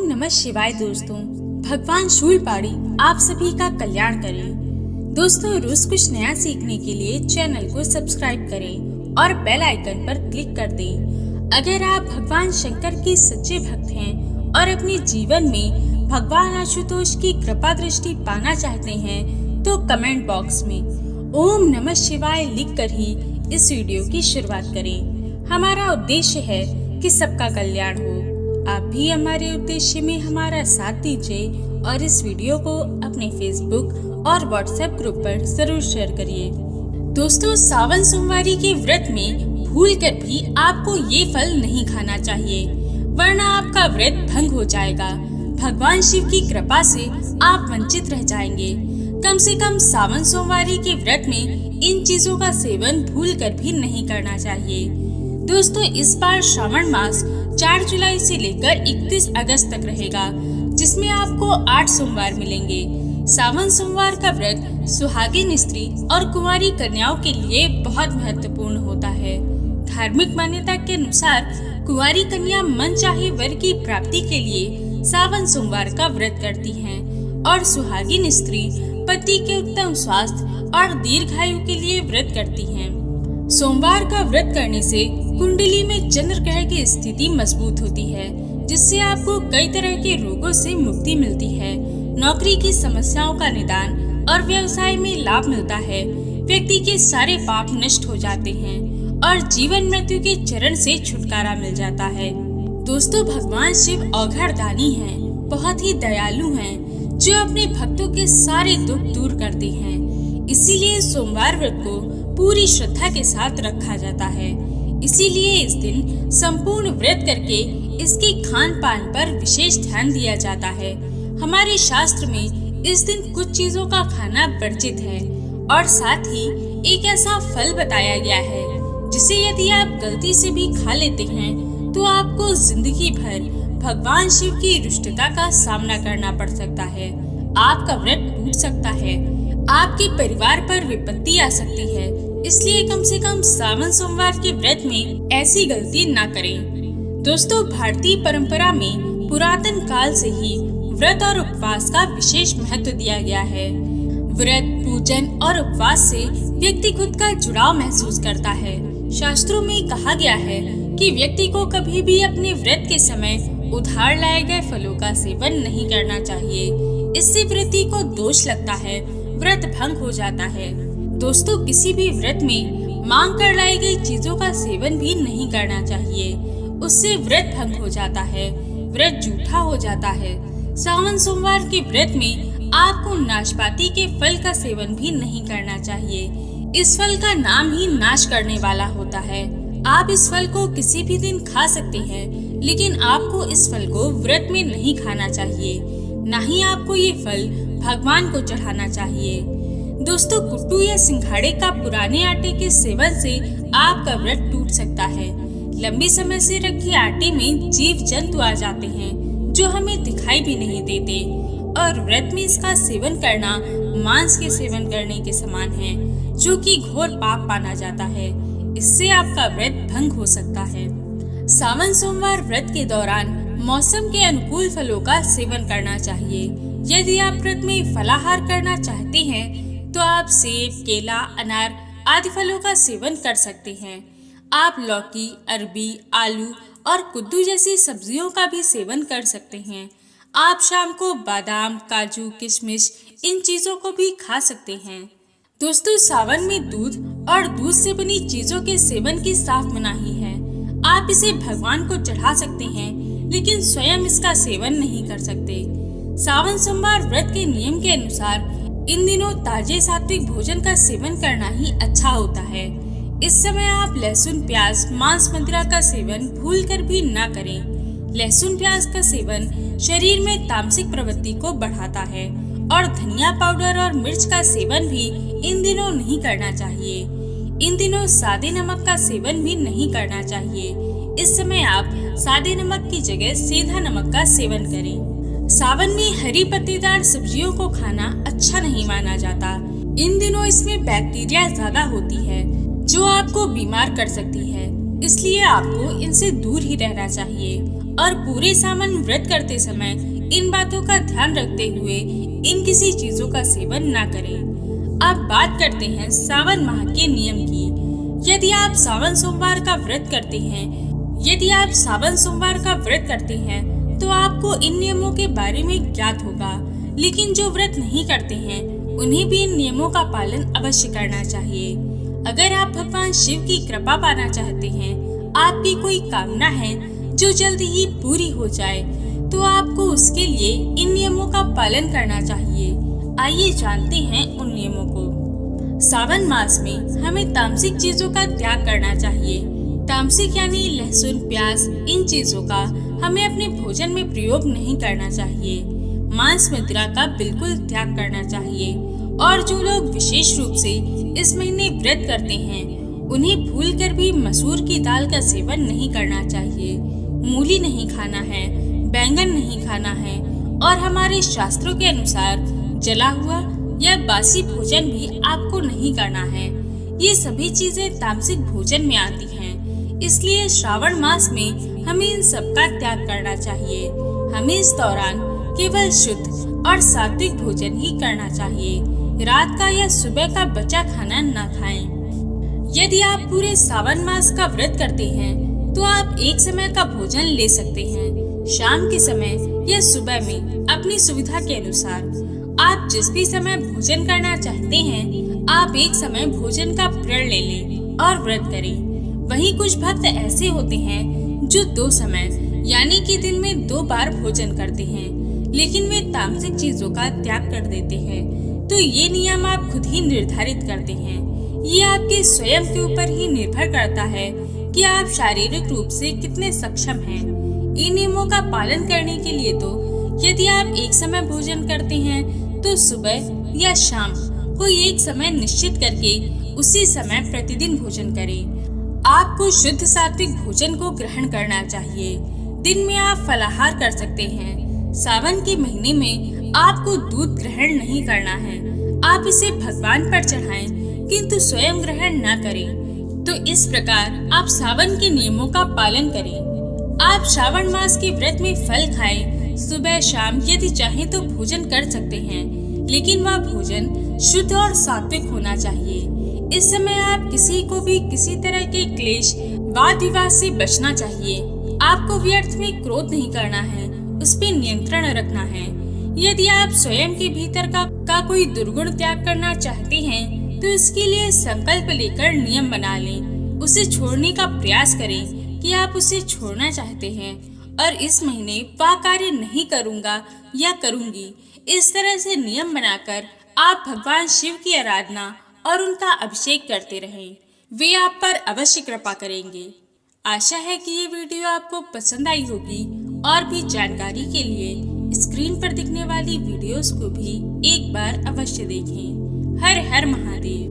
नमः शिवाय दोस्तों। भगवान शूलपाणी आप सभी का कल्याण करें। दोस्तों, रोज कुछ नया सीखने के लिए चैनल को सब्सक्राइब करें और बेल आइकन पर क्लिक कर दें। अगर आप भगवान शंकर के सच्चे भक्त हैं और अपने जीवन में भगवान आशुतोष की कृपा दृष्टि पाना चाहते हैं तो कमेंट बॉक्स में ओम नमः शिवाय लिखकर ही इस वीडियो की शुरुआत करें। हमारा उद्देश्य है कि सबका कल्याण हो। आप भी हमारे उद्देश्य में हमारा साथ दीजिए और इस वीडियो को अपने फेसबुक और व्हाट्सएप ग्रुप पर जरूर शेयर करिए। दोस्तों, सावन सोमवारी के व्रत में भूलकर भी आपको ये फल नहीं खाना चाहिए, वरना आपका व्रत भंग हो जाएगा। भगवान शिव की कृपा से आप वंचित रह जाएंगे। कम से कम सावन सोमवारी के व्रत में इन चीजों का सेवन भूलकर भी नहीं करना चाहिए। दोस्तों, इस बार श्रावण मास 4 जुलाई से लेकर 31 अगस्त तक रहेगा, जिसमें आपको 8 सोमवार मिलेंगे। सावन सोमवार का व्रत सुहागिन स्त्री और कुंवारी कन्याओं के लिए बहुत महत्वपूर्ण होता है। धार्मिक मान्यता के अनुसार कुंवारी कन्या मनचाहे वर की प्राप्ति के लिए सावन सोमवार का व्रत करती हैं और सुहागिन स्त्री पति के उत्तम स्वास्थ्य और दीर्घायु के लिए व्रत करती हैं। सोमवार का व्रत करने से कुंडली में चंद्र ग्रह की स्थिति मजबूत होती है, जिससे आपको कई तरह के रोगों से मुक्ति मिलती है। नौकरी की समस्याओं का निदान और व्यवसाय में लाभ मिलता है। व्यक्ति के सारे पाप नष्ट हो जाते हैं और जीवन मृत्यु के चरण से छुटकारा मिल जाता है। दोस्तों, भगवान शिव औघड़दानी हैं, बहुत ही दयालु हैं, जो अपने भक्तों के सारे दुख दूर करते हैं। इसीलिए सोमवार व्रत को पूरी श्रद्धा के साथ रखा जाता है। इसीलिए इस दिन संपूर्ण व्रत करके इसके खान पान पर विशेष ध्यान दिया जाता है। हमारे शास्त्र में इस दिन कुछ चीजों का खाना वर्जित है और साथ ही एक ऐसा फल बताया गया है जिसे यदि आप गलती से भी खा लेते हैं तो आपको जिंदगी भर भगवान शिव की रुष्टता का सामना करना पड़ सकता है। आपका व्रत टूट सकता है, आपके परिवार पर विपत्ति आ सकती है। इसलिए कम से कम सावन सोमवार के व्रत में ऐसी गलती ना करें। दोस्तों, भारतीय परंपरा में पुरातन काल से ही व्रत और उपवास का विशेष महत्व दिया गया है। व्रत, पूजन और उपवास से व्यक्ति खुद का जुड़ाव महसूस करता है। शास्त्रों में कहा गया है कि व्यक्ति को कभी भी अपने व्रत के समय उधार लाए गए फलों का सेवन नहीं करना चाहिए। इससे व्रती को दोष लगता है, व्रत भंग हो जाता है। दोस्तों, किसी भी व्रत में मांग कर लाई गई चीजों का सेवन भी नहीं करना चाहिए, उससे व्रत भंग हो जाता है, व्रत झूठा हो जाता है। सावन सोमवार के व्रत में आपको नाशपाती के फल का सेवन भी नहीं करना चाहिए। इस फल का नाम ही नाश करने वाला होता है। आप इस फल को किसी भी दिन खा सकते हैं, लेकिन आपको इस फल को व्रत में नहीं खाना चाहिए। न ही आपको ये फल भगवान को चढ़ाना चाहिए। दोस्तों, कुट्टू या सिंघाड़े का पुराने आटे के सेवन से आपका व्रत टूट सकता है। लंबे समय से रखे आटे में जीव जंतु आ जाते हैं जो हमें दिखाई भी नहीं देते और व्रत में इसका सेवन करना मांस के सेवन करने के समान है, जो कि घोर पाप माना जाता है। इससे आपका व्रत भंग हो सकता है। सावन सोमवार व्रत के दौरान मौसम के अनुकूल फलों का सेवन करना चाहिए। यदि आप व्रत में फलाहार करना चाहते हैं तो आप सेब, केला, अनार आदि फलों का सेवन कर सकते हैं। आप लौकी, अरबी, आलू और कद्दू जैसी सब्जियों का भी सेवन कर सकते हैं। आप शाम को बादाम, काजू, किशमिश इन चीजों को भी खा सकते हैं। दोस्तों, सावन में दूध और दूध से बनी चीजों के सेवन की साफ मनाही है। आप इसे भगवान को चढ़ा सकते हैं, लेकिन स्वयं इसका सेवन नहीं कर सकते। सावन सोमवार व्रत के नियम के अनुसार इन दिनों ताजे सात्विक भोजन का सेवन करना ही अच्छा होता है। इस समय आप लहसुन, प्याज, मांस, मदिरा का सेवन भूलकर भी न करें। लहसुन, प्याज का सेवन शरीर में तामसिक प्रवृत्ति को बढ़ाता है और धनिया पाउडर और मिर्च का सेवन भी इन दिनों नहीं करना चाहिए। इन दिनों सादे नमक का सेवन भी नहीं करना चाहिए। इस समय आप सादे नमक की जगह सीधा नमक का सेवन करें। सावन में हरी पत्तेदार सब्जियों को खाना अच्छा नहीं माना जाता। इन दिनों इसमें बैक्टीरिया ज्यादा होती है जो आपको बीमार कर सकती है, इसलिए आपको इनसे दूर ही रहना चाहिए। और पूरे सावन व्रत करते समय इन बातों का ध्यान रखते हुए इन किसी चीजों का सेवन न करें। अब बात करते हैं सावन माह के नियम की। यदि आप सावन सोमवार का व्रत करते हैं तो आपको इन नियमों के बारे में ज्ञात होगा, लेकिन जो व्रत नहीं करते हैं उन्हें भी इन नियमों का पालन अवश्य करना चाहिए। अगर आप भगवान शिव की कृपा पाना चाहते हैं, आपकी कोई कामना है जो जल्दी ही पूरी हो जाए, तो आपको उसके लिए इन नियमों का पालन करना चाहिए। आइए जानते हैं उन नियमों को। सावन मास में हमें तामसिक चीजों का त्याग करना चाहिए। तामसिक यानी लहसुन, प्याज, इन चीजों का हमें अपने भोजन में प्रयोग नहीं करना चाहिए। मांस, मदिरा का बिल्कुल त्याग करना चाहिए। और जो लोग विशेष रूप से इस महीने व्रत करते हैं, उन्हें भूलकर भी मसूर की दाल का सेवन नहीं करना चाहिए। मूली नहीं खाना है, बैंगन नहीं खाना है, और हमारे शास्त्रों के अनुसार जला हुआ या बासी भोजन भी आपको नहीं करना है। ये सभी चीजें तामसिक भोजन में आती हैं, इसलिए श्रावण मास में हमें इन सब का त्याग करना चाहिए। हमें इस दौरान केवल शुद्ध और सात्विक भोजन ही करना चाहिए। रात का या सुबह का बचा खाना न खाएं। यदि आप पूरे सावन मास का व्रत करते हैं तो आप एक समय का भोजन ले सकते हैं। शाम के समय या सुबह में अपनी सुविधा के अनुसार आप जिस भी समय भोजन करना चाहते हैं, आप एक समय भोजन का प्रण ले लें और व्रत करें। वहीं कुछ भक्त ऐसे होते हैं जो 2 समय यानी कि दिन में 2 बार भोजन करते हैं, लेकिन वे तामसिक चीजों का त्याग कर देते हैं। तो ये नियम आप खुद ही निर्धारित करते हैं। ये आपके स्वयं के ऊपर ही निर्भर करता है कि आप शारीरिक रूप से कितने सक्षम हैं। इन नियमों का पालन करने के लिए तो यदि आप एक समय भोजन करते हैं तो सुबह या शाम कोई एक समय निश्चित करके उसी समय प्रतिदिन भोजन करें। आपको शुद्ध सात्विक भोजन को ग्रहण करना चाहिए। दिन में आप फलाहार कर सकते हैं। सावन के महीने में आपको दूध ग्रहण नहीं करना है। आप इसे भगवान पर चढ़ाएं, किंतु स्वयं ग्रहण न करें। तो इस प्रकार आप सावन के नियमों का पालन करें। आप श्रावण मास के व्रत में फल खाएं। सुबह शाम यदि चाहें तो भोजन कर सकते हैं, लेकिन वह भोजन शुद्ध और सात्विक होना चाहिए। इस समय आप किसी को भी किसी तरह के क्लेश, वाद विवाद से बचना चाहिए। आपको व्यर्थ में क्रोध नहीं करना है, उस पर नियंत्रण रखना है। यदि आप स्वयं के भीतर का कोई दुर्गुण त्याग करना चाहते हैं, तो इसके लिए संकल्प लेकर नियम बना लें। उसे छोड़ने का प्रयास करें कि आप उसे छोड़ना चाहते हैं और इस महीने वह कार्य नहीं करूँगा या करूँगी। इस तरह से नियम बनाकर आप भगवान शिव की आराधना और उनका अभिषेक करते रहें। वे आप पर अवश्य कृपा करेंगे। आशा है कि ये वीडियो आपको पसंद आई होगी और भी जानकारी के लिए स्क्रीन पर दिखने वाली वीडियोस को भी एक बार अवश्य देखें। हर हर महादेव।